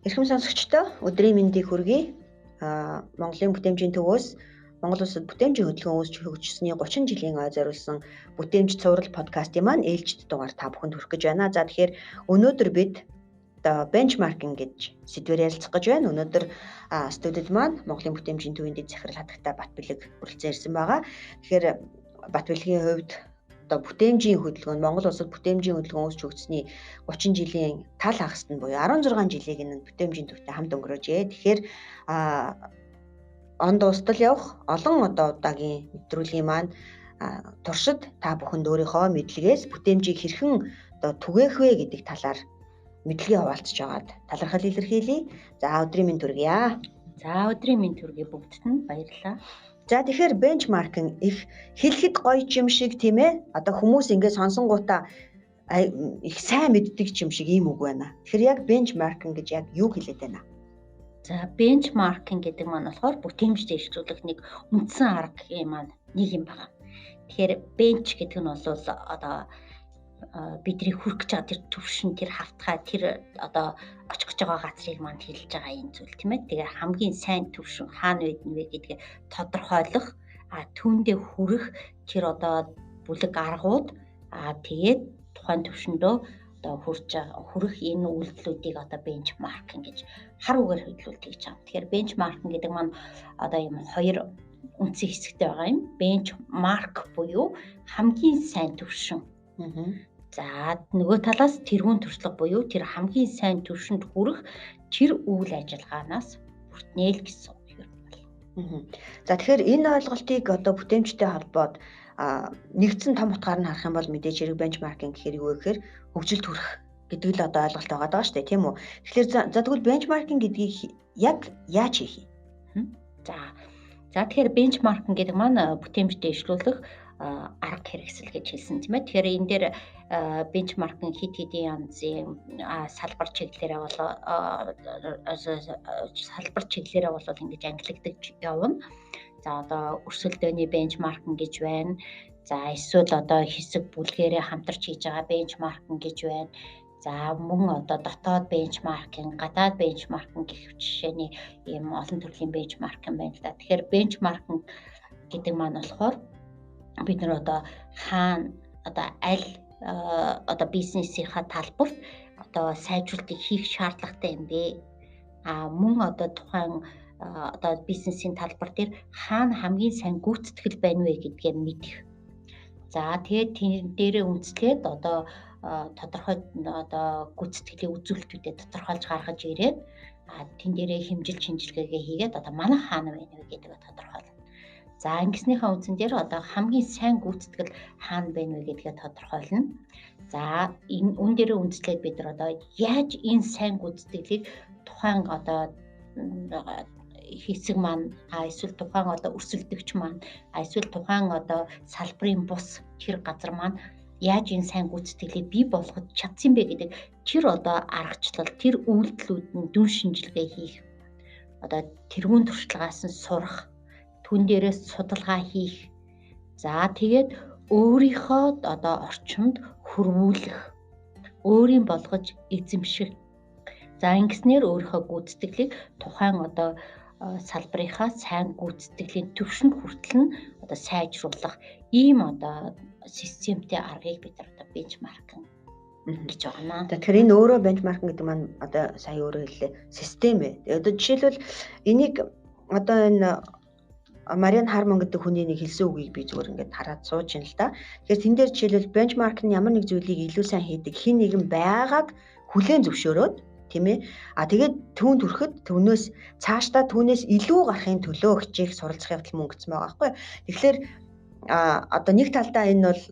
Эрхэм сонсогчдоо өдрийн мэндийг хүргэе. Монголын бүтээмжийн төвөөс Монгол Улсад бүтээмжийн хөдөлгөөн үүсч хөгжсөний 30 жилийн ой зориулсан бүтээмж цуврал подкастын маань ээлжид дугаар та бүхэнд хүргэж байна. За тэгэхээр өнөөдөр бид бенчмаркинг гэж сэдвээр ярилцах гэж байна. Өнөөдөр студид маань Монголын бүтээмжийн төвийн дэд захирал хатагтай Батбэлэг хүрэлцэн ирсэн байгаа. Тэгэхээр Батбэлгийн хувьд бүтээмжийн хөдөлгөөн Монгол Улсад бүтээмжийн хөдөлгөөн үүсч хөгжсөний 30 жилийн тал хагасд нь буюу 16 жилийг энэ бүтээмжийн төвтэй хамт өнгөрөөжээ. Тэгэхээр он дуустал явах олон удаагийн нэвтрүүлгийн маань туршид та бүхэнд өөрийнхөө мэдлэгээс бүтээмжийг хэрхэн түгээх вэ гэдэг талаар мэдлэгээ хуваалцж байгаад талархал илэрхийлье. За өдрийн мэнд хүргье. За өдрийн мэнд хүргье бүгдд нь баярлалаа. За тэгэхээр бенчмаркинг их хэлэхэд гоё юм шиг тийм ээ. Хүмүүс ингээд сонсонгуудаа их сайн мэддэг юм шиг ийм үг байна. Тэгэхээр яг бенчмаркинг гэж яг юу хэлээд байна? За бенчмаркинг гэдэг маань болохоор бүтээмж дэвшүүлэх нэг үндсэн арга маань нэг юм байна. Тэгэхээр бенч гэдэг нь бол бидний хүрэх гэж байгаа тэр төвшин, тэр хавтгай, тэр очих гэж байгаа газрыг манд хэлж байгаа юм зүйл тийм ээ. Тэгэхээр хамгийн сайн төвшин хаана байдна вэ гэдгээ тодорхойлох, түүндээ хүрэх тэр бүлэг аргууд тэгээд тухайн төвшөндөө хүрэх энэ үйлдэлүүдийг бенчмаркинг гэж хар үгээр хөдлөлт хийж байгаа. Тэгэхээр бенчмаркинг гэдэг маань ийм хоёр үндсэн хэсэгтэй байгаа юм. Бенчмарк буюу хамгийн сайн төвшин. За нөгөө талаас тэргуун туршлага буюу тэр хамгийн сайн төвшөнд хүрэх тэр үйл ажиллагаанаас бүртнээл гэсэн үг байна. За тэгэхээр энэ ойлголтыг бүтээмжтэй холбоод нэгдсэн том утгаар нь харах юм бол мэдээж хэрэг бенчмаркинг гэхээр юу гэхээр хөгжилд хүрэх гэдэг л ойлголт байгаа шүү дээ, тийм үү? Тэгэхээр за тэгвэл бенчмаркинг гэдгийг яг яаж хийх юм? За тэгэхээр бенчмаркинг гэдэг маань бүтээмж дэвшлүүлэх арга хэрэгсэл гэж хэлсэн тийм ээ. Тэгэхээр энэ дээр бенчмаркинг хэд хэдэн янзын салбар чиглэлээрээ бол ингэж ангилагдаж явна. За өрсөлдөөний бенчмаркинг гэж байна. За эсвэл хэсэг бүлгээрээ хамтарч хийж байгаа бенчмаркинг гэж байна. За мөн дотоод бенчмаркинг, гадаад бенчмаркинг гэх жишээний ийм олон төрлийн бенчмаркинг байна л да. Тэгэхээр бенчмаркинг гэдэг маань болохоор бид нар хаана аль бизнесийнхаа талбарт сайжруулалтыг хийх шаардлагатай юм бэ? Мөн тухайн бизнесийн талбар дээр хаана хамгийн сайн гүйцэтгэл байна вэ гэдгээ мэдэх. За тэгээд тэн дээрээ үндэслээд тодорхой гүйцэтгэлийн үзүүлэлтүүдэд тодорхойлж гаргаж ирээд тэн дээрээ хэмжил шинжилгээгээ хийгээд манай хаана байна вэ гэдгээ тодорхойлно. За ингэснийхээ үндсэн дээр хамгийн сайн гүйцэтгэл хаана байна вэ гэдгээ тодорхойлно. За энэ дээрээ үндэслээд бид нар яаж энэ сайн гүйцэтгэлийг тухайн хэсэг маань эсвэл тухайн өрсөлдөгч маань эсвэл тухайн салбарын бус тэр газар маань яаж энэ сайн гүйцэтгэлийг бий болгож чадсан бэ гэдэг тэр аргачлал, тэр үйлдэлүүд нь дүн шинжилгээ хийх. Тэргуун туршлагаас нь сурах, түн дээрээс судалгаа хийх. За тэгээд өөрийнхөө орчинд хөрвүүлэх, өөрийн болгож эзэмших. За ингэснээр өөрийнхөө гүйцэтгэлийг тухайн салбарынхаа сайн гүйцэтгэлийн төвшөнд хүртэл нь сайжруулах ийм системтэй аргыг бид нар бенчмаркинг гэж байна. Тэгэхээр энэ өөрөө бенчмаркинг гэдэг маань сая өөрөө хэллээ систем ээ. Жишээлбэл энийг энэ Мариан Хармон гэдэг хүний нэг хэлсэн үгийг би зүгээр ингээд хараад сууж ин л да. Тэгэхээр тэн дээр жишээлбэл бенчмарк нь ямар нэг зүйлийг илүү сайн хийдэг хин нэгэн байгааг хүлээн зөвшөөрөөд тийм ээ. Тэгээд түүнд хүрэхэд түүнээс цаашдаа түүнээс илүү гарахын төлөө хичээх суралцах явдал мөнгөцсөн байгаа байхгүй. Тэгэхээр нэг талдаа энэ бол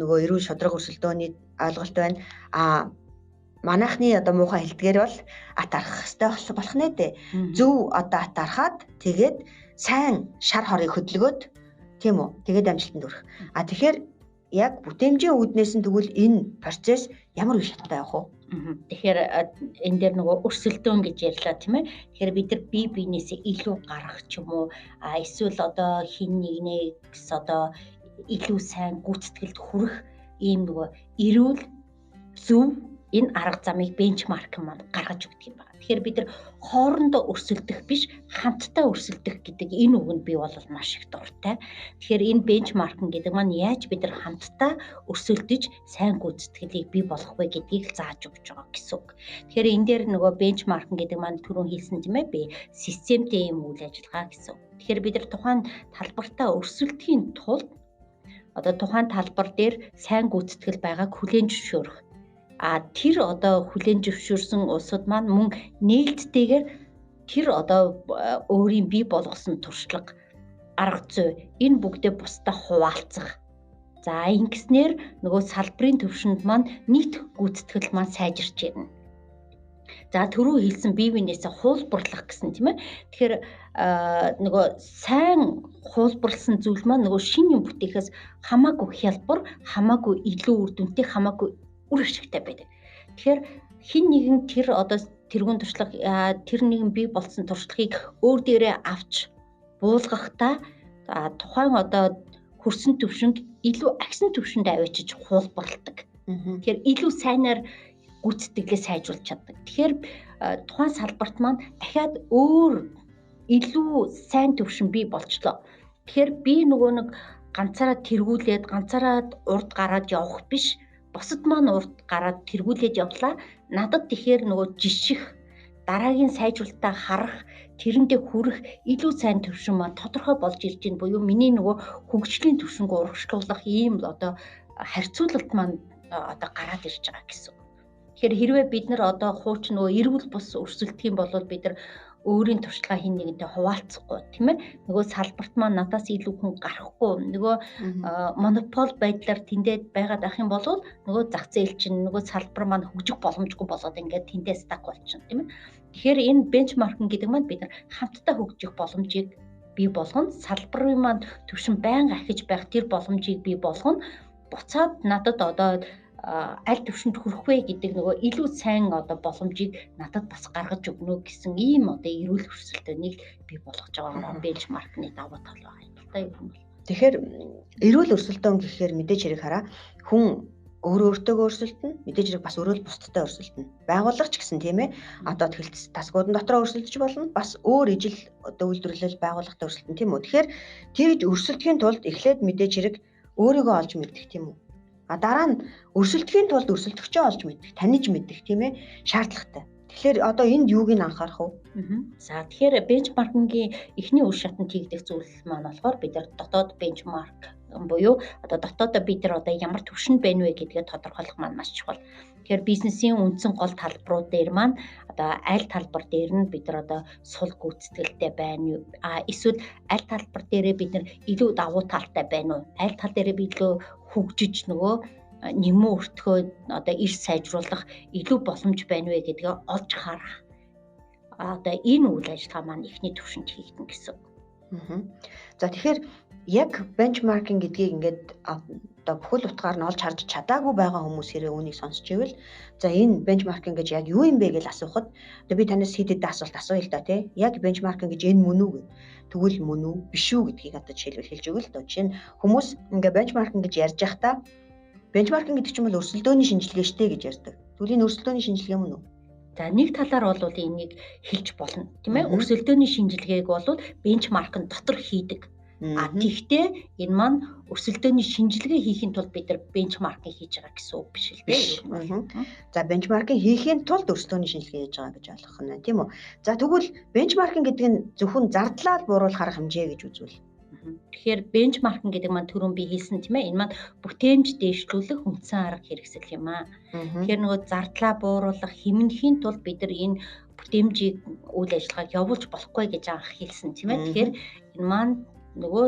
нөгөө эрүүл шудраг өрсөлдөөний ойлголт байна. Манайхны муухай хэлдгээр бол атарах хэрэгтэй болох нэ дээ. Зөв атархаад тэгээд сайн шар хорыг хөдөлгөөд тийм үү. Тэгээд амжилтанд хүрэх. Тэгэхээр яг бүтээмжийн үүднээс нь тэгвэл энэ процесс ямар үе шаттай явах вэ? Тэгэхээр энэ дээр нөгөө өрсөлдөөн гэж ярьлаа тийм ээ. Тэгэхээр бид нар бие биенээсээ илүү гарах ч юм уу эсвэл хин нэгнээс илүү сайн гүйцэтгэлд хүрэх ийм нөгөө эрүүл зөв энэ арга замыг бенчмарк маань гаргаж өгдөг юм байна. Тэгэхээр бид нар хоорондоо өрсөлдөх биш, хамтдаа өрсөлдөх гэдэг энэ үгэнд би бол маш их дуртай. Тэгэхээр энэ бенчмарк гэдэг маань яаж бид нар хамтдаа өрсөлдөж сайн гүйцэтгэлийг бий болгох вэ гэдгийг зааж өгч байгаа гэсэн үг. Тэгэхээр энэ дээр нөгөө бенчмарк гэдэг маань түрүүн хэлсэн тийм ээ, би системтэй юм үйл ажиллагаа гэсэн. Тэгэхээр бид нар тухайн талбартаа өрсөлдөхийн тулд одоо тухайн талбар дээр сайн гүйцэтгэл байгааг хүлээн зөвшөөрөх. Тэр одоо хүлээн зөвшөөрсөн улсууд маань мөн нээлттэйгээр тэр одоо өөрийн бий болгосон туршлага, арга зүй энэ бүгдээ бусдаа хуваалцах. За ингэснээр нөгөө салбарын төвшөнд маань нийт гүйцэтгэл маань сайжирч ирнэ. За түрүү хэлсэн бие биенээсээ хуулбарлах гэсэн тийм ээ. Тэгэхээр нөгөө сайн хуулбарлсан зүйл маань нөгөө шинэ юм бүтээхээс хамаагүй хялбар, хамаагүй илүү үр дүнтэй, хамаагүй үр ашигтай байдаг. Тэгэхээр хин нэгэн тэр одоо тэргуун туршлага тэр нэгэн бий болсон туршлагыг өөр дээрээ авч буулгахдаа тухайн одоо хөрсөн төвшинг илүү агсан төвшөнд авчиж хуулбарладаг. Тэгэхээр илүү сайнаар гүйцэтгэлээ сайжруулж чаддаг. Тэгэхээр тухайн салбарт маань дахиад өөр илүү сайн төвшин бий болчлоо. Тэгэхээр би нөгөө нэг ганцаараа тэргүүлээд ганцаараа урд гараад явах биш. Бусад маань урд гараад тэргүүлээд явлаа. Надад тэгэхээр нөгөө жиших, дараагийн сайжруулалтаа харах, тэрэндээ хүрэх илүү сайн төвшин маань тодорхой болж ирж байна. Буюу миний нөгөө хөгжлийн төвшингөө урагшлуулах ийм одоо харьцуулалт маань одоо гараад ирж байгаа гэсэн. Тэгэхээр хэрвээ бид нар одоо хууч нөгөө эрүүл бус өрсөлдөх юм бол бид нар өөрийн туршлага хин нэгэнтэй хуваалцахгүй тийм ээ. Нөгөө салбарт маань надаас илүү хүн гарахгүй, нөгөө монопол байдлаар тэндээ байгаад ах юм бол нөгөө зах зээл чинь нөгөө салбар маань хөгжих боломжгүй болоод ингээд тэндээ стак болчихно тийм ээ. Тэгэхээр энэ бенчмаркинг гэдэг маань бид нар хамтдаа хөгжих боломжийг бий болгоно. Салбарын маань төвшин байнга ахиж байх тэр боломжийг бий болгоно. Буцаад надад одоо аль төвшөнд хүрэх вэ гэдэг нөгөө илүү сайн одоо боломжийг надад бас гаргаж өгнө гэсэн ийм одоо эрүүл өрсөлдөөнийг бий болгож байгаа бенчмаркны давуу тал байгаа юм л та юм. Тэгэхээр эрүүл өрсөлдөөн гэхээр мэдээж хэрэг хараа хүн өөртөөгөө өрсөлдөнө, мэдээж хэрэг бас өөрөө бусдтай өрсөлдөнө. Байгууллагч гэсэн тийм ээ. Одоо тэлц тасгуудын дотроо өрсөлдөж болно. Бас өөр ижил одоо үйлдвэрлэл байгууллагатай өрсөлдөнө тийм үү. Тэгэхээр тэгж өрсөлдөхийн тулд эхлээд мэдээж хэрэг өөрийгөө олж мэдэх тийм үү. Дараа нь өрсөлдөхийн тулд өрсөлдөгчөө олж мэдэх, таньж мэдэх тийм ээ шаардлагатай. Тэгэхээр одоо энд юуг нь анхаарах вэ? За тэгэхээр бенчмаркингийн эхний үе шатанд хийгдэх зүйл маань болохоор бид нар дотоод бенчмарк буюу одоо дотоодоо бид нар одоо ямар төвшөнд байна вэ гэдгээ тодорхойлох маань маш чухал. Тэгэхээр бизнесийн үндсэн гол талбарууд дээр маань одоо аль талбар дээр нь бид нар одоо сул гүйцэтгэлтэй байна уу? Эсвэл аль талбар дээрээ бид нар илүү давуу талтай байна уу? Аль тал дээрээ бид илүү хөгжиж нөгөө нэмэн өртгөө одоо эрс сайжруулах илүү боломж байна вэ гэдгээ олж харах. Одоо энэ үйл ажиллагаа маань эхний төвшөнд хийгдэн гэсэн. За тэгэхээр яг бенчмаркинг гэдгийг ингээд одоо бүхэл утгаар нь олж харж чадаагүй байгаа хүмүүс хэрэг үүнийг сонсч ивэл за энэ бенчмаркинг гэж яг юу юм бэ гэж асуухад одоо би танаас хэд асуулт асууя л да тий. Яг бенчмаркинг гэж энэ мөн үү гэв. Тэгвэл мөн үү биш үү гэдгийг одоо жишээлбэл хэлж өгөл л доо. Жишээ нь хүмүүс ингээд бенчмаркинг гэж ярьж байхдаа бенчмаркинг гэдэг чинь бол өрсөлдөөний шинжилгээ штэ гэж ярьдаг. Тэгвэл энэ өрсөлдөөний шинжилгээ мөн үү? За нэг талаар бол энийг хэлж болно тийм ээ. Өрсөлдөөний шинжилгээг бол бенчмаркын дотор хийдэг. Тэгтээ энэ маань өрсөлдөөний шинжилгээ хийхин тулд бид нар бенчмаркинг хийж байгаа гэсэн үг биш л дээ. За бенчмаркинг хийхин тулд өрсөлдөөний шинжилгээ хийж байгаа гэж ойлгох нь тийм үү. За тэгвэл бенчмаркинг гэдэг нь зөвхөн зардлаа бууруулах арга хэмжээ гэж үзвэл. Тэгэхээр бенчмаркинг гэдэг маань түрүүн би хэлсэн тийм ээ. Энэ маань бүтээмж дээшлүүлэх үндсэн арга хэрэгсэл юм аа. Тэгэхээр нөгөө зардлаа бууруулах хэмнэхийн тулд бид нар энэ бүтээмжийг үйл ажиллагааг явуулж болохгүй гэж анх хэлсэн тийм ээ. Тэгэхээр энэ маань нөгөө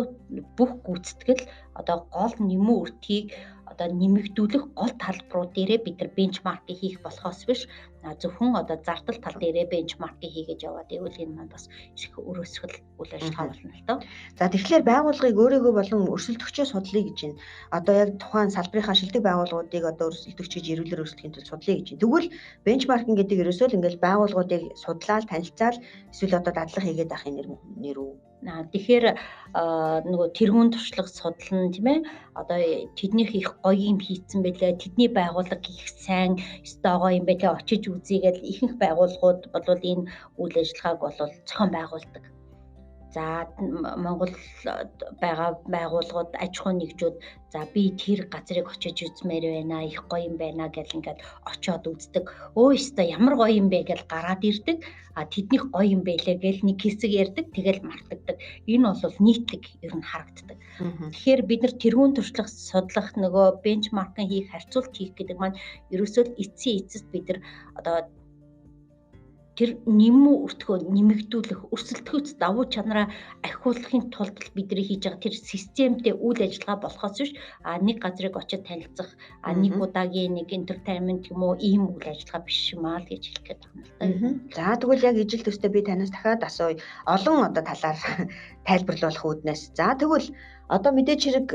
бүх гүйцэтгэл одоо гол нэмэн үртгийг одоо нэмэгдүүлэх гол талбарууд дээрээ бид нар бенчмаркинг хийх болохоос биш зөвхөн одоо зардал тал дээрээ бенчмаркинг хийгээд яваад ивэл энэ маань бас их өрөөсгөл үйл ажиллагаа болно л доо. За тэгэхээр байгууллагыг өөрийгөө болон өрсөлдөгчөө судлаа гэж байна. Одоо яг тухайн салбарынхаа шилдэг байгууллагуудыг одоо өрсөлдөгч гэж эрүүлэр өрсөлдөхийн тулд судлаа гэж байна. Тэгвэл бенчмаркинг гэдэг ерөөсөө л ингээл байгууллагуудыг судлаад танилцаал эсвэл одоо дадлага хийгээд авахын нэр үү? Тэгэхээр нөгөө тэргуун туршлага судлал нь тийм ээ одоо тэднийх их гоё юм хийцэн байлаа, тэдний байгууллага их сайн стогоо юм байлаа, очиж үзье гэж ихэнх байгууллагууд бол энэ үйл ажиллагааг бол зохион байгуулдаг. За Монгол байгаа байгууллагууд аж ахуйн нэгжүүд за би тэр газрыг очиж үзмээр байна, их гоё юм байна гэл ингээд очиод үздэг. Өө ёстой ямар гоё юм бэ гэл гараад ирдэг. Тэднийх гоё юм байлээ гэл нэг хэсэг ярьдаг, тэгэл мартагддаг. Энэ бол нийтлэг ер нь харагддаг. Тэгэхээр бид нар тэргуун туршлага судлах нөгөө бенчмаркинг хийх, харьцуулт хийх гэдэг маань ерөөсөө эцсийн эцэст бид нар одоо тэр нэмүү өртгөө нэмэгдүүлэх, өрсөлдөхөц давуу чанараа ахиулахын тулд бидний хийж байгаа тэр системтэй үйл ажиллагаа болохоос биш нэг газрыг очиж танилцах, нэг удаагийн нэг entertainment юм уу ийм үйл ажиллагаа биш юм аа л гэж хэлэх гээд байна л да. За тэгвэл яг ижил төстэй би танаас дахиад асууя. Олон одоо талаар тайлбарлуулах үүднээс. За тэгвэл одоо мэдээж хэрэг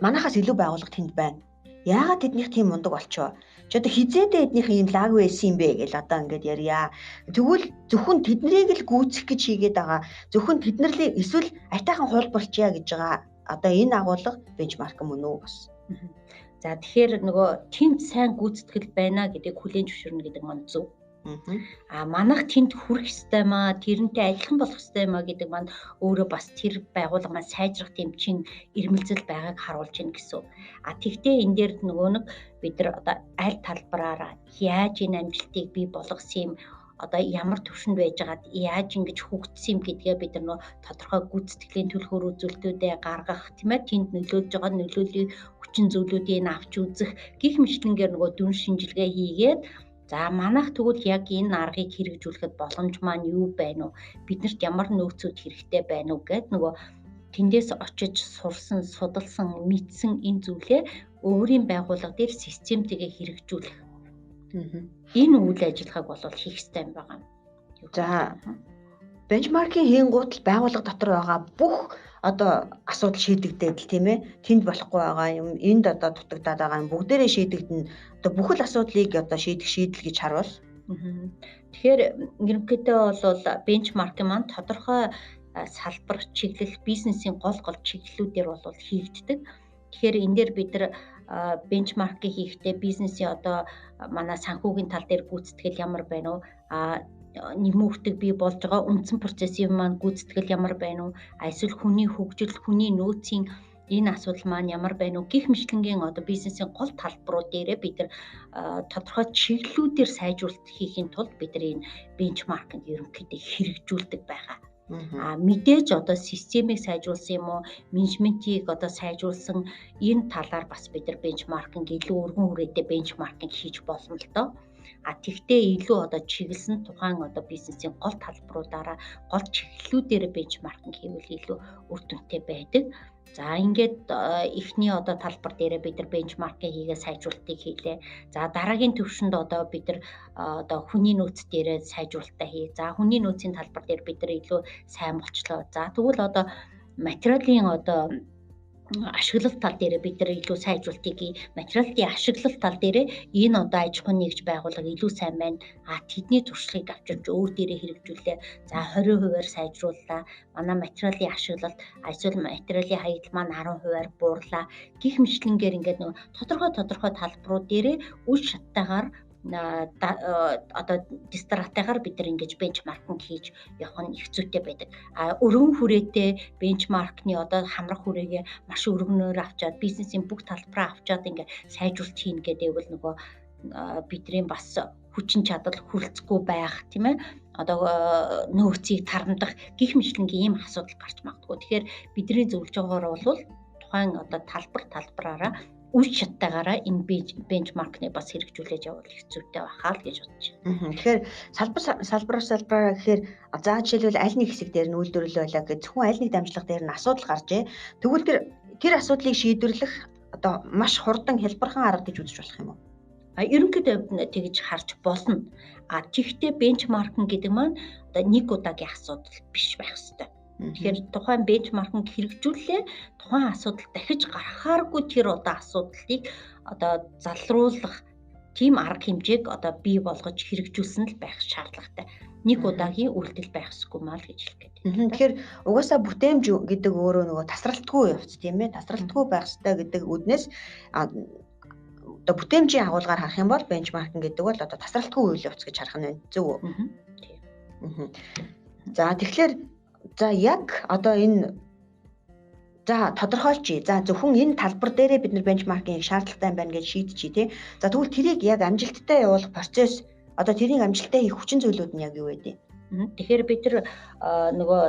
манайхаас илүү байгууллага тэнд байна. Яагаад тэднийх тийм мундаг болчихоо? Ч одоо хизээдээ эднийх ийм лаг байсан юм бэ гэл одоо ингээд ярья. Тэгвэл зөвхөн тэднийг л гүйцэх гэж хийгээд байгаа. Зөвхөн тэднэрийг эсвэл айтайхан хулбарчъя гэж байгаа. Одоо энэ агуулга бенчмарк мөн үү бас. За тэгэхээр нөгөө тэнд сайн гүйцэтгэл байна гэдгийг хүлээн зөвшөөрнө гэдэг маань зөв. Манайх тэнд хүрэх ёстой маа, тэрнтэй адилхан болох ёстой маа гэдэг маань өөрөө бас тэр байгууллага маань сайжрах тийм чин ирмэлзэл байгааг харуулж байна гэсэн. Тэгтээ энэ дээр нөгөө нэг бид нар одоо аль талбараар яаж энэ амжилтыг бий болгосон юм, одоо ямар төвшөнд байжгаад яаж ингэж хөгжсөн юм гэдгээ бид нар нөгөө тодорхой гүйцэтгэлийн төлхөөр үзүүлэлтүүдээ гаргах тийм ээ, тэнд нөлөөлж байгаа нөлөөллийн хүчин зүйлүүдийг авч үзэх гих мэтлэнгээр нөгөө дүн шинжилгээ хийгээд за манайх тэгвэл яг энэ аргыг хэрэгжүүлэхэд боломж маань юу байна уу? Биднэрт ямар нөөцүүд хэрэгтэй байна уу гэд нөгөө тэндээс очиж сурсан, судалсан, мэдсэн энэ зүйлээ өөрийн байгууллага дээр системтэйгээ хэрэгжүүлэх. Энэ үйл ажиллагааг бол хийх ёстой юм байна. За бенчмаркинг хийнгуут л байгууллага дотор байгаа бүх одоо асуудал шийдэгдээд л тийм ээ. Тэнд болохгүй байгаа юм, энд одоо дутагдаад байгаа юм бүгдээрээ шийдэгдэнэ. Одоо бүхэл асуудлыг одоо шийдэх шийдэл гэж харуул. Тэгэхээр ерөнхийдөө бол бенчмаркинг маань тодорхой салбар, чиглэл, бизнесийн гол чиглэлүүдээр бол хийгддэг. Тэгэхээр энэ дээр бид нар бенчмаркинг хийхдээ бизнесийн одоо манай санхүүгийн тал дээр гүйцэтгэл ямар байна уу? Нэмэгдэх бий болж байгаа үндсэн процессын маань гүйцэтгэл ямар байна уу? Эсвэл хүний хөгжил, хүний нөөцийн энэ асуудал маань ямар байна уу? Гэх мэтлэнгийн одоо бизнесийн гол талбарууд дээрээ бид нар тодорхой чиглэлүүдээр сайжруулалт хийхин тулд бид нар энэ бенчмаркинг ерөнхийдөө хэрэгжүүлдэг байгаа. Мэдээж одоо системийг сайжруулсан юм уу, менежментийг одоо сайжруулсан энэ талаар бас бид нар бенчмаркинг илүү өргөн хүрээтэй бенчмаркинг хийж болно л доо. Тэгтээ илүү одоо чиглэсэн тухайн одоо бизнесийн гол талбаруудаараа гол чиглэлүүдээр бенчмаркинг хийвэл илүү үр дүнтэй байдаг. За ингээд эхний одоо талбар дээрээ бид нар бенчмаркинг хийгээ сайжруулалтыг хийлээ. За дараагийн төвшөнд одоо бид нар одоо хүний нөөц дээрээ сайжруулалтаа хий. За хүний нөөцийн талбар дээр бид нар илүү сайн болчлоо. За тэгвэл одоо материалын одоо ашиглалт тал дээр бид нар илүү сайжруулалтыг материалын ашиглалт тал дээр энэ одоо аж ахуйн нэгж байгууллага илүү сайн байна. Тэдний туршлагыг авчирч өөр дээрээ хэрэгжүүлээ. За 20%-аар сайжрууллаа. Манай материалын ашиглалт, эсвэл материалын хаягдал маань 10%-аар буурлаа. Гэх мэтлэнгээр ингээд нэг тодорхой талбарууд дээрээ үе шаттайгаар одоо дистратайгаар бид нар ингэж бенчмаркинг хийж явах нь их зүйтэй байдаг. Өргөн хүрээтэй бенчмаркны одоо хамрах хүрээгээ маш өргөнөөр авчаад бизнесийн бүх талбараа авчаад ингэ сайжруулалт хийн гэдэг нөгөө бидний бас хүчин чадал хүрэлцэхгүй байх тийм ээ. Одоо нөөцийг тарамдах гих мэтлэнгийн ийм асуудал гарч магадгүй. Тэгэхээр бидний зөвлөж байгаагаар бол тухайн одоо талбараараа үе шаттайгаараа энэ бенчмаркны бас хэрэгжүүлж явал их зүйтэй байхаа л гэж бодож байна. Тэгэхээр салбараар гэхээр за жишээлбэл аль нэг хэсэг дээр нь үйлдвэрлэл байлаа гэж зөвхөн аль нэг дамжлага дээр нь асуудал гарчээ. Тэгвэл тэр асуудлыг шийдвэрлэх одоо маш хурдан хялбархан арга гэж үзэж болох юм уу? Ерөнхийдөө тэгж харж болно. Тэгвэл бенчмаркинг гэдэг маань одоо нэг удаагийн асуудал биш байх ёстой. Тэгэхээр тухайн бенчмаркинг хэрэгжүүлээ, тухайн асуудал дахиж гарахааргүй тэр одоо асуудлыг одоо залруулах тийм арга хэмжээг одоо бий болгож хэрэгжүүлсэн л байх шаардлагатай. Нэг удаагийн үйлдэл байх ёсгүй маа л гэж хэлэх гээд байна. Тэгэхээр угаасаа бүтээмж гэдэг өөрөө нөгөө тасралтгүй явц тийм ээ. Тасралтгүй байх ёстой гэдэг үднээс одоо бүтээмжийн агуулгаар харах юм бол бенчмаркинг гэдэг бол одоо тасралтгүй үйл явц гэж харах нь байна. Зөв үү? Тийм. За тэгэхээр за яг одоо энэ за тодорхойлчих. За зөвхөн энэ талбар дээрээ бид нар бенчмаркинг шаардлагатай байна гэж шийдчихье тий. За тэгвэл тэрийг яг амжилттай явуулах процесс одоо тэрийг амжилттай хийх хүчин зүйлүүд нь яг юу вэ? Тэгэхээр бид нар нөгөө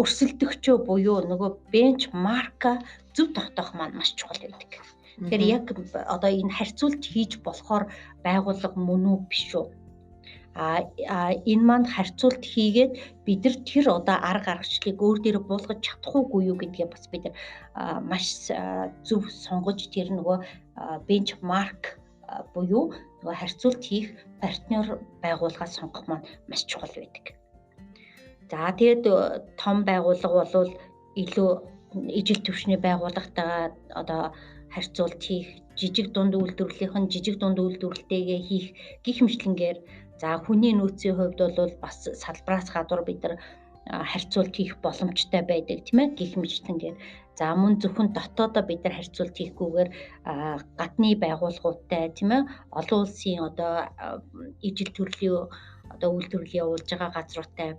өрсөлдөгчөө буюу нөгөө бенчмарка зөв тогтоох маань маш чухал байдаг. Тэгэхээр яг одоо энэ харьцуулт хийж болохоор байгууллага мөн үү биш үү? Энэ маань харьцуулт хийгээд бид нар тэр одоо арга аргачлалыг өөр дээрээ буулгаж чадах уугүй юу гэдгээ бас бид нар маш зөв сонгож тэр нөгөө бенчмарк буюу нөгөө харьцуулт хийх партнер байгууллага сонгох маань маш чухал байдаг. За тэгээд том байгууллага бол илүү ижил төвшний байгууллагатайгаа одоо харьцуулт хийх, жижиг дунд үйлдвэрлэлийнхэн жижиг дунд үйлдвэрлэлтэйгээ хийх гэх мэтлэнгээр за хүний нөөцийн хувьд бол бас салбараас гадуур бид нар харьцуулт хийх боломжтой байдаг тийм ээ гэх мэтлэнгээр за мөн зөвхөн дотоодоо бид нар харьцуулт хийхгүйгээр гадны байгууллагуудтай тийм ээ олон улсын одоо ижил төрлийн одоо үйлдвэрлэл явуулж байгаа газруудтай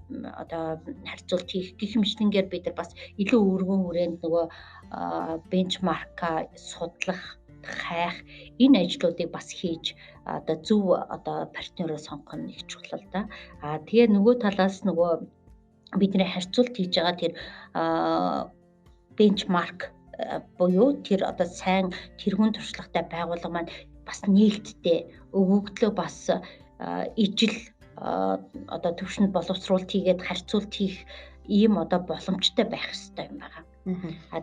одоо харьцуулт хийх гэх мэтлэнгээр бид нар бас илүү өргөн хүрээнд нөгөө бенчмарка судлах, хайх энэ ажлуудыг бас хийж одоо зөв одоо партнероо сонгох нь их чухал л да. Тэгээ нөгөө талаас нөгөө бидний харьцуулт хийж байгаа тэр бенчмарк буюу тэр одоо сайн тэргуун туршлагатай байгууллага маань бас нээлттэй өгөгдлөө бас ижил одоо төвшөнд боловсруулалт хийгээд харьцуулт хийх ийм одоо боломжтой байх хэрэгтэй юм байна.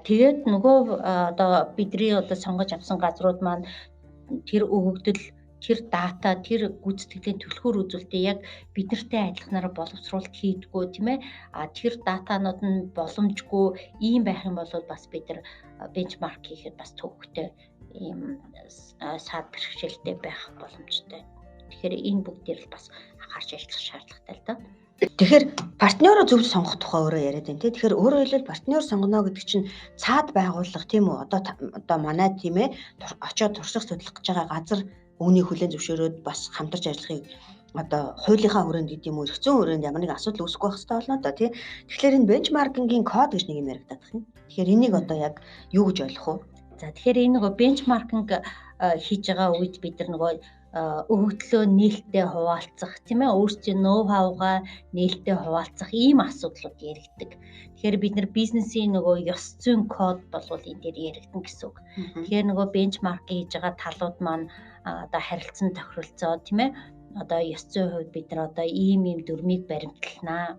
Тэгээд нөгөө одоо бидний одоо сонгож авсан газрууд маань тэр өгөгдөл, тэр дата, тэр гүйцэтгэлийн төлхөөр үзүүлэлтээ яг биднэртэй адилханаар боловсруулалт хийдгүү тийм ээ. Тэр датанууд нь боломжгүй ийм байх юм бол бас бид нар бенчмарк хийхэд бас төвөгтэй ийм саад бэрхшээлтэй байх боломжтой. Тэгэхээр энэ бүгдээр л бас анхаарч ажиллах шаардлагатай л да. Тэгэхээр партнероо зөв сонгох тухай өөрөө яриад байна тий. Тэгэхээр өөрөөр хэлбэл партнер сонгоно гэдэг чинь цаад байгууллага тийм үү? Одоо манай тийм ээ очиод туршлага судлах гэж байгаа газар өвний хүлээн зөвшөөрөөд бас хамтарч ажиллахыг одоо хуулийнхаа хүрээнд гэдэг юм уу эрх зүйн хүрээнд ямар нэг асуудал үүсэхгүй байх хэрэгтэй болно да тий. Тэгэхээр энэ бенчмаркингийн код гэж нэг юм яригадах юм. Тэгэхээр энийг одоо яг юу гэж ойлгох вэ? За тэгэхээр энэ нөгөө бенчмаркинг хийж байгаа үед бид нар нөгөө өгөгдлөө нээлттэй хуваалцах тийм ээ өөрсдийн ноу хавгаа нээлттэй хуваалцах ийм асуудлууд яригддаг. Тэгэхээр бид нар бизнесийн нөгөө ёс зүйн код болвол энэ дээр яригдана гэсэн үг. Тэгэхээр нөгөө бенчмарк хийж байгаа талууд маань одоо харилцан тохиролцоо тийм ээ одоо ёс зүйн хувьд бид нар одоо ийм дүрмийг баримтланаа.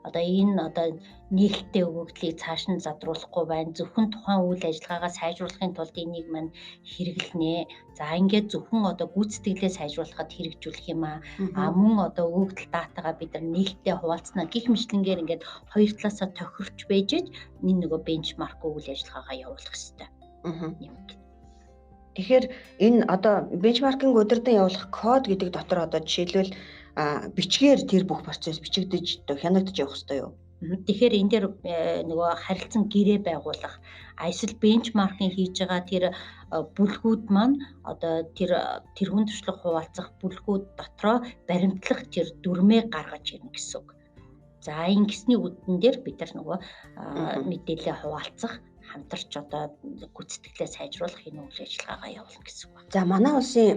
Одоо энэ одоо нээлттэй өгөгдлийг цааш нь задруулахгүй байна. Зөвхөн тухайн үйл ажиллагаагаа сайжруулахын тулд энийг маань хэрэглэнэ. За ингээд зөвхөн одоо гүйцэтгэлээ сайжруулахад хэрэгжүүлэх юм аа. Мөн одоо өгөгдөл датагаа бид нар нээлттэй хуваалцнаа гэх мэтлэнгээр ингээд хоёр талаасаа тохирч байж энэ нөгөө бенчмарк үйл ажиллагаагаа явуулах хэрэгтэй. Тэгэхээр энэ одоо бенчмаркинг удирдан явуулах код гэдэг дотор одоо жишээлбэл бичгээр тэр бүх процесс бичигдэж хянагдаж явах хэрэгтэй юу? Тэгэхээр энэ дээр нөгөө харилцан гэрээ байгуулах, эсвэл бенчмаркинг хийж байгаа тэр бүлгүүд маань одоо тэр тэргуун туршлага хуваалцах бүлгүүд дотроо баримтлах тэр дүрмээ гаргаж ирнэ гэсэн үг. За ингэсний үдэн дээр бид нар нөгөө мэдээлэл хуваалцах хамтарч одоо гүйцэтгэлээ сайжруулах энэ үйл ажиллагаагаа явуулна гэсэн үг. За манай улсын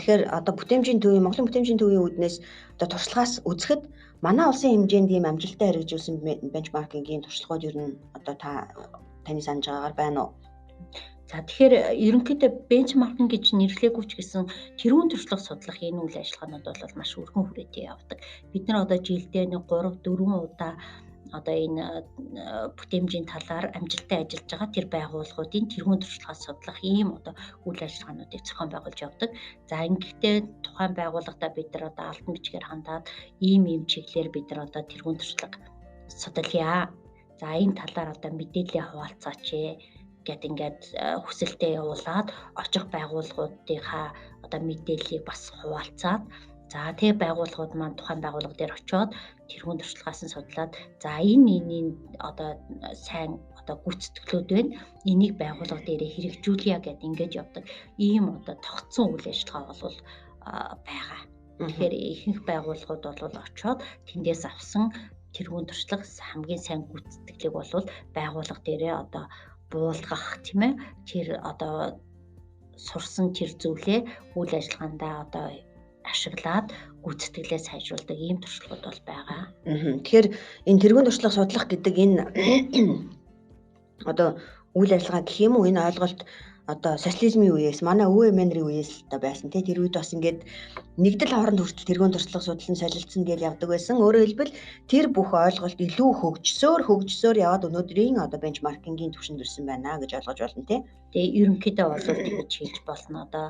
тэгэхээр одоо бүтээмжийн төвийн Монголын бүтээмжийн төвийн үүднээс одоо туршлагаас үзэхэд манай улсын хэмжээнд ийм амжилттай хэрэгжүүлсэн бенчмаркингийн туршлагууд ер нь одоо таны санаж байгаагаар байна уу? За тэгэхээр ерөнхийдөө бенчмаркинг гэж нэрлэегүй ч гэсэн тэрүүн туршлага судлах энэ үйл ажиллагаанууд бол маш өргөн хүрээтэй явдаг. Бид нар одоо жилдээ 3-4 удаа одоо энэ бүтээмжийн талаар амжилттай ажиллаж байгаа тэр байгууллагуудын тэргуун туршлагаас судлах ийм одоо үйл ажиллагаануудыг зохион байгуулж явдаг. За ингэхдээ тухайн байгууллагатаа бид нар одоо албан бичгээр хандаад ийм чиглэлээр бид нар одоо тэргуун туршлага судалъя. За энэ талаар одоо мэдээлэл хуваалцаач. гэд ингээд хүсэлтэд явуулаад очих байгууллагуудынхаа одоо мэдээллийг бас хуваалцаад за тэр байгууллагууд маань тухайн байгууллага дээр очиод тэрүүн туршлагаас нь судлаад за энэ одоо сайн одоо гүйцэтгэлүүд байна. Энийг байгууллага дээрээ хэрэгжүүлье гэд ингэж явдаг. Ийм одоо тогтсон үйл ажиллагаа бол байгаа. Тэгэхээр ихэнх байгууллагууд бол очиод тэндээс авсан тэрүүн туршлага хамгийн сайн гүйцэтгэлийг бол байгууллага дээрээ одоо буулгах тийм ээ. Тэр одоо сурсан тэр зүйлээ үйл ажиллагаандаа одоо ашиглаад гүйцэтгэлээ сайжруулдаг ийм туршлагууд бол байгаа. Тэгэхээр энэ тэрүүн туршлага судлах гэдэг энэ одоо үйл ажиллагаа гэх юм уу, энэ ойлголт одоо социализмын үеэс манай өвөө эмээнрийн үеэс л байсан тий. Тэр үед бас ингээд нэгдэл хооронд хүртэл тэрүүн туршлага судлан солилцсон гэж явдаг байсан. Өөрөөр хэлбэл тэр бүх ойлголт илүү хөгжсөөр яваад өнөөдрийн одоо бенчмаркингийн түвшинд ирсэн байна гэж ойлгож байна тий. Тэгээ ерөнхийдөө бол тэгж хэлж болно. Одоо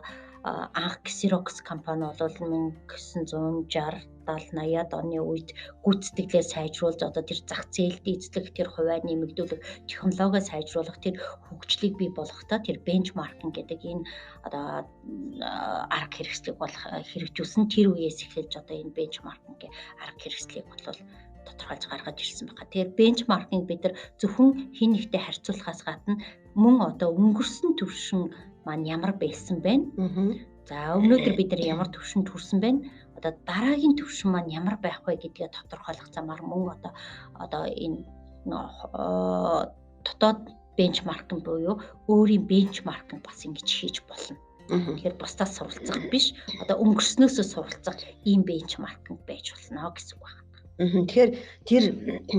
анх Xerox компани бол 1960 70-80-ад оны үед гүйцэтгэлээ сайжруулж одоо тэр зах зээлд эзлэх тэр хувиа нэмэгдүүлэх технологио сайжруулах тэр хөгжлийг бий болгохдоо тэр бенчмаркинг гэдэг энэ одоо арга хэрэгслийг болох хэрэгжүүлсэн тэр үеэс эхэлж одоо энэ бенчмаркингийн арга хэрэгслийг бол тодорхойлж гаргаж ирсэн байна. Тэгэхээр бенчмаркинг бид нар зөвхөн хин нэгтэй харьцуулахаас гадна мөн одоо өнгөрсөн түвшин маань ямар байсан бэ? За өнөөдөр бид нар ямар түвшинд хүрсэн бэ? Одоо дараагийн түвшин маань ямар байх вэ гэдгээ тодорхойлох замаар мөн одоо энэ дотоод бенчмаркинг буюу өөрийн бенчмаркинг бас ингэж хийж болно. Тэгэхээр бусдаас суралцах биш, одоо өнгөрснөөсөө суралцах ийм бенчмаркинг байж болно гэсэн үг байна. Тэгэхээр тэр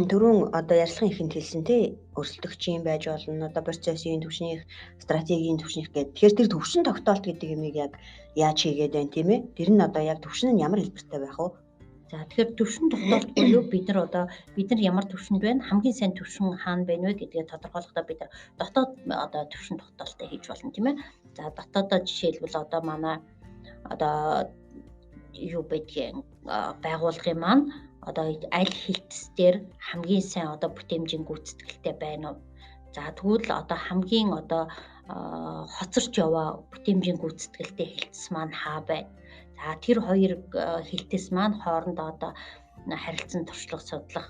түрүүн одоо ярилцлагын ихэнд хэлсэн тий, өрсөлдөгчийн байж болно, одоо процессын түвшинийх, стратегийн түвшинийх гэдэг. Тэгэхээр тэр түвшин тогтоолт гэдэг юмыг яг яаж хийгээд байна тийм ээ? Тэр нь одоо яг түвшин нь ямар хэлбэртэй байх вэ? За тэгэхээр түвшин тогтоолт буюу бид нар ямар түвшинд байна, хамгийн сайн түвшин хаана байна вэ гэдгээ тодорхойлохдоо бид нар дотоод одоо түвшин тогтоолтоо хийж болно тийм ээ. За дотоодоо жишээлбэл одоо манай одоо юу байдгийг байгуулгын маань одоо аль хэлтсээр хамгийн сайн одоо бүтээмжийн гүйцэтгэлтэй байна уу? За тэгвэл одоо хамгийн одоо хоцорч яваа бүтээмжийн гүйцэтгэлтэй хэлтс маань хаа байна? За тэр хоёр хэлтс маань хоорондоо одоо харилцан туршлага судлах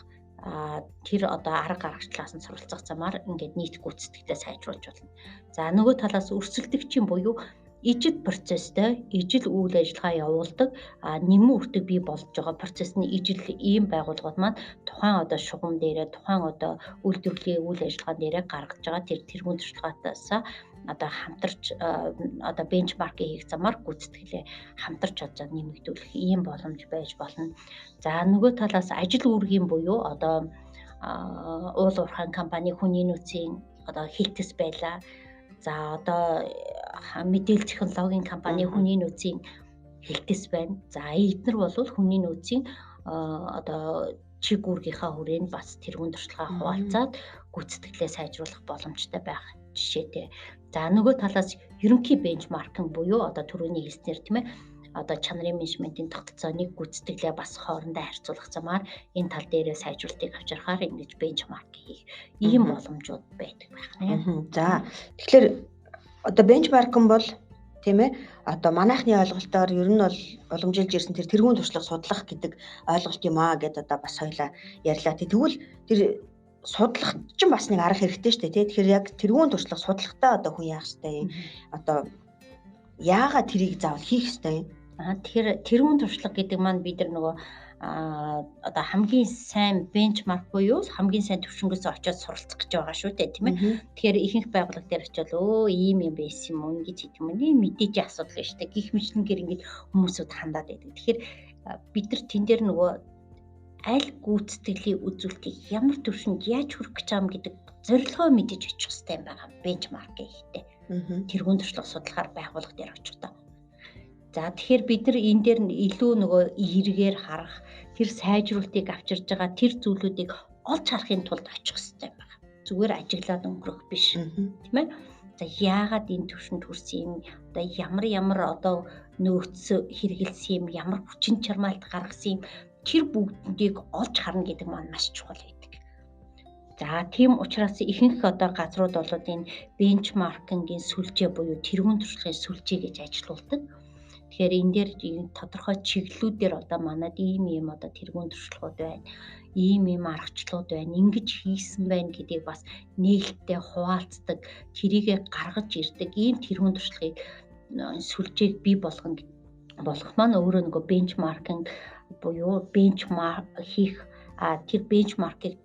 тэр одоо арга гаргачлаас нь суралцах замаар ингээд нийт гүйцэтгэлээ сайжруулж болно. За нөгөө талаас өрсөлдөгчийн буюу ижил процесстэй ижил үйл ажиллагаа явуулдаг нэмэн үртэг бий болж байгаа процессны ижил ийм байгууллагууд маань тухайн одоо шугам дээрээ тухайн одоо үйлдвэрлэлийн үйл ажиллагаа дээрээ гаргаж байгаа тэр тэргуун туршлагаатаас одоо хамтарч одоо бенчмаркинг хийх замаар гүйцэтгэлээ хамтарч одоо нэмэгдүүлэх ийм боломж байж болно. За нөгөө талаас ажил үүргийн буюу одоо уул уурхайн компани хүний нөөцийн одоо хэлтс байлаа. За одоо мэдээлэл технологийн компани хүний нөөцийн хэлтс байна. За эдгээр бол хүний нөөцийн одоо чиг үүргийнхаа хүрээнд бас тэрүүн туршлагаа хуваалцаад гүйцэтгэлээ сайжруулах боломжтой байх жишээтэй. За нөгөө талаас ерөнхий бенчмаркинг буюу одоо түрүүний хэлснээр тийм ээ одоо чанарын менежментийн тогтолцооныг гүйцэтгэлээ бас хоорондоо харьцуулах замаар энэ тал дээрээ сайжруулалтыг авчрахаар ингэж бенчмарк хийх ийм боломжууд байдаг байна. За тэгэхээр одоо бенчмаркинг бол тийм ээ одоо манайхны ойлголтоор ер нь бол уламжилж ирсэн тэр тэргуун туршлага судлах гэдэг ойлголт юм аа гэдээ одоо бас хоёлаа ярьлаа. Тэгвэл тэр судлах чинь бас нэг арга хэрэгтэй шүү дээ тий. Тэгэхээр яг тэргуун туршлага судлахтаа одоо хүн яах ёстой юм? Одоо яагаад тэрийг заавал хийх ёстой юм? Тэгэхээр тэрүүн туршлага гэдэг маань бид нар нөгөө одоо хамгийн сайн бенчмарк буюу хамгийн сайн түвшингээс очиод суралцах гэж байгаа шүү дээ тийм ээ. Тэгэхээр ихэнх байгууллага дээр очиод ийм юм байсан юм уу ингэж хийх юм уу мэдээж асуудал байна шүү дээ. Гэх мэтлэнгээр ингэж хүмүүсүүд хандаад байдаг. Тэгэхээр бид нар тэн дээр нөгөө аль гүйцэтгэлийн үзүүлэлтийг ямар түвшинд яаж хүрэх гэж байгаа юм гэдэг зорилгоо мэдэж очих хэрэгтэй юм байна бенчмарк хийхдээ. Тэрүүн туршлага судлахаар байгууллага дээр очихдоо. За тэгэхээр бид нар энэ дээр илүү нөгөө эргээр харах, тэр сайжруулалтыг авчирж байгаа тэр зүйлүүдийг олж харахын тулд очих хэрэгтэй байна. Зүгээр ажиглаад өнгөрөх биш, тийм ээ. За яагаад энэ түвшинд хүрсэн юм? Одоо ямар одоо нөөц хэрэгэлсэн юм, ямар хүчин чармаалт гаргасан юм? Тэр бүгдийг олж харна гэдэг маань маш чухал байдаг. За тийм учраас ихэнх одоо газрууд бол энэ бенчмаркингийн сүлжээ буюу тэргуун туршлагын сүлжээ гэж ажилуулдаг. Тэгэхээр энэ дээр тодорхой чиглэлүүдээр одоо манад ийм одоо тэргуун туршлагууд байна. Ийм аргачлалууд байна. Ингэж хийсэн байна гэдгийг бас нээлттэй хуваалцдаг, тэрийгэ гаргаж ирдэг ийм тэргуун туршлагыг сүлжээг бий болгох маань өөрөө нөгөө бенчмаркинг буюу бенчмарк хийх тэр бенчмаркийг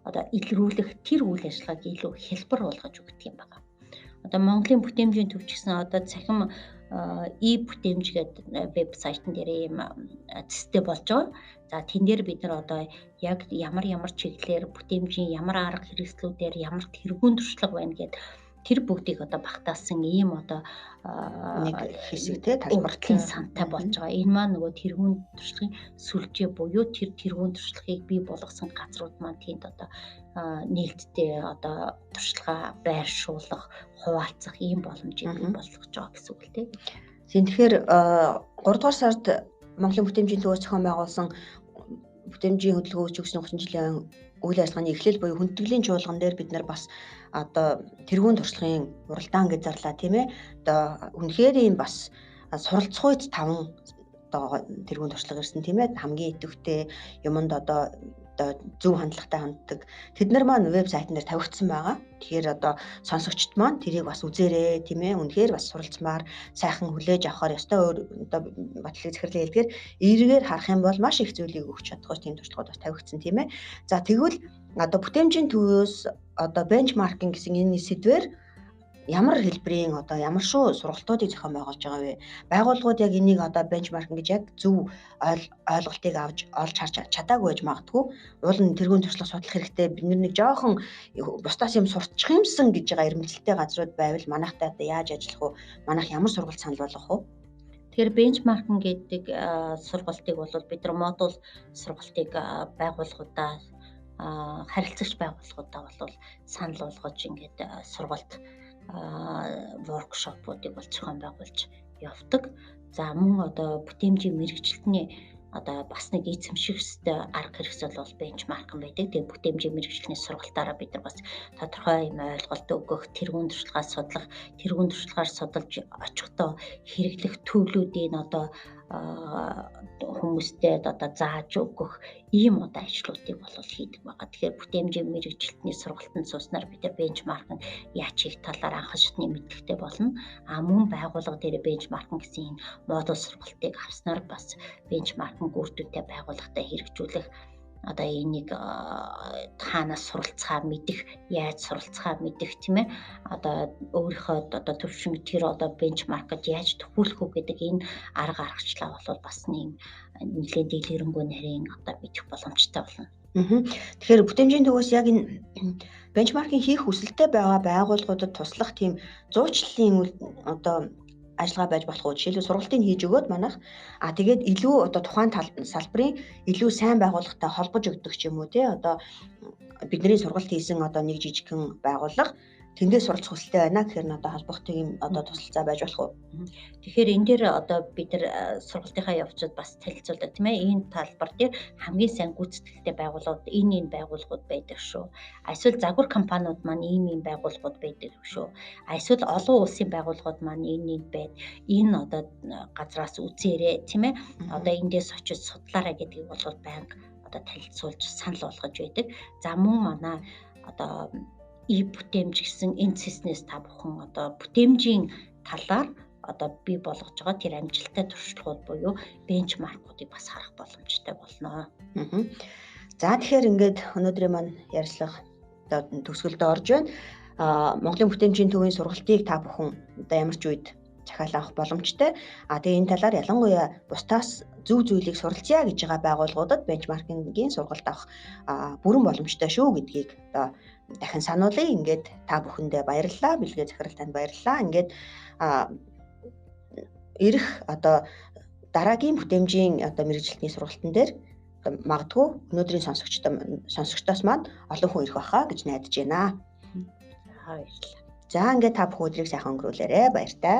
одоо илрүүлэх тэр үйл ажиллагааг илүү хялбар болгож өгдөг юм байна. Одоо Монголын бүтээмжийн төв ч гэсэн одоо цахим бүтээмж гэдэг вебсайтн дээр ийм систем болж байгаа. За тэн дээр бид нар одоо яг ямар чиглэлээр бүтээмжийн ямар арга хэрэгслүүдээр ямар тэргуун туршлага байна гэдэг тэр бүгдийг одоо багтаасан ийм одоо нэг хэсэгтэй тайлбарлалын сантай болж байгаа. Энэ маань нөгөө тэргуун туршлагын сүлжээ буюу тэр тэргуун туршлагыг бий болгосон газрууд маань тэнд одоо нээлттэй одоо туршлага байршуулах, хуваалцах ийм боломжийг бий болгож байгаа гэсэн үг л тийм. Тэгэхээр 3 дугаар сард Монголын бүтээмжийн төвөөс зохион байгуулсан бүтээмжийн хөдөлгөөн өчигсөн 30 жилийн үйл ажиллагааны эхлэл буюу хүндэтгэлийн чуулган дээр бид нар бас одоо тэргуун туршлагын уралдаан гэж зарлаа тийм ээ. Одоо үнэхээр ийм бас суралцах үед 5 одоо тэргуун туршлага ирсэн тийм ээ. Хамгийн идэвхтэй юмд одоо зөв хандлагатай ханддаг. Тэд нар маань вебсайтн дээр тавигдсан байгаа. Тэгэхээр одоо сонсогчд маань тэрийг бас үзээрэй тийм ээ. Үнэхээр бас суралцмаар сайхан хүлээж авахар ёстой. Одоо батлыг захирлын хэлбгээр эргээр харах юм бол маш их зүйлийг өгч чадах тийм туршлагууд бас тавигдсан тийм ээ. За тэгвэл одоо бүтээмжийн төвөөс одоо бенчмаркинг гэсэн энэ сэдвэр ямар хэлбэрийн одоо ямар шүү сургалтуудыг зохион байгуулж байгаа вэ? Байгууллагууд яг энийг одоо бенчмаркинг гэж яг зөв ойлголтыг олж харж чадаагүй байж магадгүй. Уул нь тэргуун туршлага судлах хэрэгтэй. Бид нэг жоохон бусдаас юм сурчих юмсан гэж байгаа эрмэлзэлтэй газрууд байвал манайхтай одоо яаж ажиллах вэ? Манайх ямар сургалт санал болгох вэ? Тэгэхээр бенчмаркинг гэдэг сургалтыг бол бид нар модуль сургалтыг байгууллагуудаа харилцагч байгууллагуудаа бол санал болгож ингээд сургалт воркшопуудыг бол зохион байгуулж явдаг. За мөн одоо бүтээмжийн мэргэжилтний одоо бас нэг эзэмшигчтэй арга хэрэгсэл бол бенчмаркинг байдаг. Тэгээ бүтээмжийн мэргэжилтний сургалтаараа бид нар бас тодорхой юм ойлголт өгөх, тэргуун туршлагаа судлах, тэргуун туршлагаар судалж очихдоо хэрэглэх төлөвлүүдийн одоо хүмүүстэй одоо зааж өгөх ийм одоо ажлуудыг бол хийдэг байгаа. Тэгэхээр бүтээмжийн мэргэжилтний сургалтанд сууснаар бид нар бенчмаркинг яаж хийх талаар анхан шатны мэдлэгтэй болно. Мөн байгууллага дээр бенчмаркинг гэсэн энэ модуль сургалтыг авснаар бас бенчмаркинг үр дүнтэй байгууллагатай хэрэгжүүлэх одоо энийг таанаас суралцахаа мэдэх, яаж суралцахаа мэдэх тийм ээ. Одоо өөрийнхөө одоо төвшин тэр одоо бенчмаркад яаж төхөөлөх үү гэдэг энэ арга аргачлаа бол бас нэлээд дэлгэрэнгүй нарийн одоо мэдэх боломжтой болно. Тэгэхээр бүтээмжийн төвөөс яг энэ бенчмаркинг хийх хүсэлтэй байгаа байгууллагуудад туслах тийм зуучлалын одоо ажиллагаа байж болох уу? Жишээлбэл сургалтыг хийж өгөөд манайх тэгээд илүү одоо тухайн салбарын илүү сайн байгууллагатай холбож өгдөг ч юм уу тий одоо бидний сургалт хийсэн одоо нэг жижигхэн байгууллага тэндээ суралцах хүсэлтэй байна гэхээр одоо холбогдох юм одоо тусалцаа байж болох уу? Тэгэхээр энэ дээр одоо бид нар сургалтынхаа явцад бас танилцуулдаг тийм ээ. Энэ талбар дээр хамгийн сайн гүйцэтгэлтэй байгууллагууд энэ байгууллагууд байдаг шүү. Эсвэл загвар компаниуд маань ийм байгууллагууд байдаг шүү. Эсвэл олон улсын байгууллагууд маань энэ байд. Энэ одоо газраас үзээрэй тийм ээ. Одоо эндээс очиж судлаарай гэдгийг бол байнга одоо танилцуулж санал болгож байдаг. За мөн манай одоо бүтээмж гэсэн энэ цэснээс та бүхэн одоо бүтээмжийн талаар одоо бий болгож байгаа тэр амжилттай туршлагууд буюу бенчмаркуудыг бас харах боломжтой болно. За тэгэхээр ингээд өнөөдрийн маань ярилцлага одоо төгсгөлдөө орж байна. Монголын бүтээмжийн төвийн сургалтыг та бүхэн одоо ямар ч үед захиалах боломжтой. Тэгээ энэ талаар ялангуяа бусдаас зөв зүйлийг суралцъя гэж байгаа байгууллагуудад бенчмаркингийн сургалт авах бүрэн боломжтой шүү гэдгийг одоо дахин сануулъя. Ингээд та бүхэндээ баярлалаа. Бэлгээ захирал танд баярлалаа. Ингээд ирэх одоо дараагийн бүтээмжийн одоо мэргэжилтний сургалтын дээр магадгүй өнөөдрийн сонсогчдоос маань олон хүн ирэх байхаа гэж найдаж байна. Баярлалаа. За ингээд та бүхэн өдрийг сайхан өнгөрүүлээрэй. Баяртай.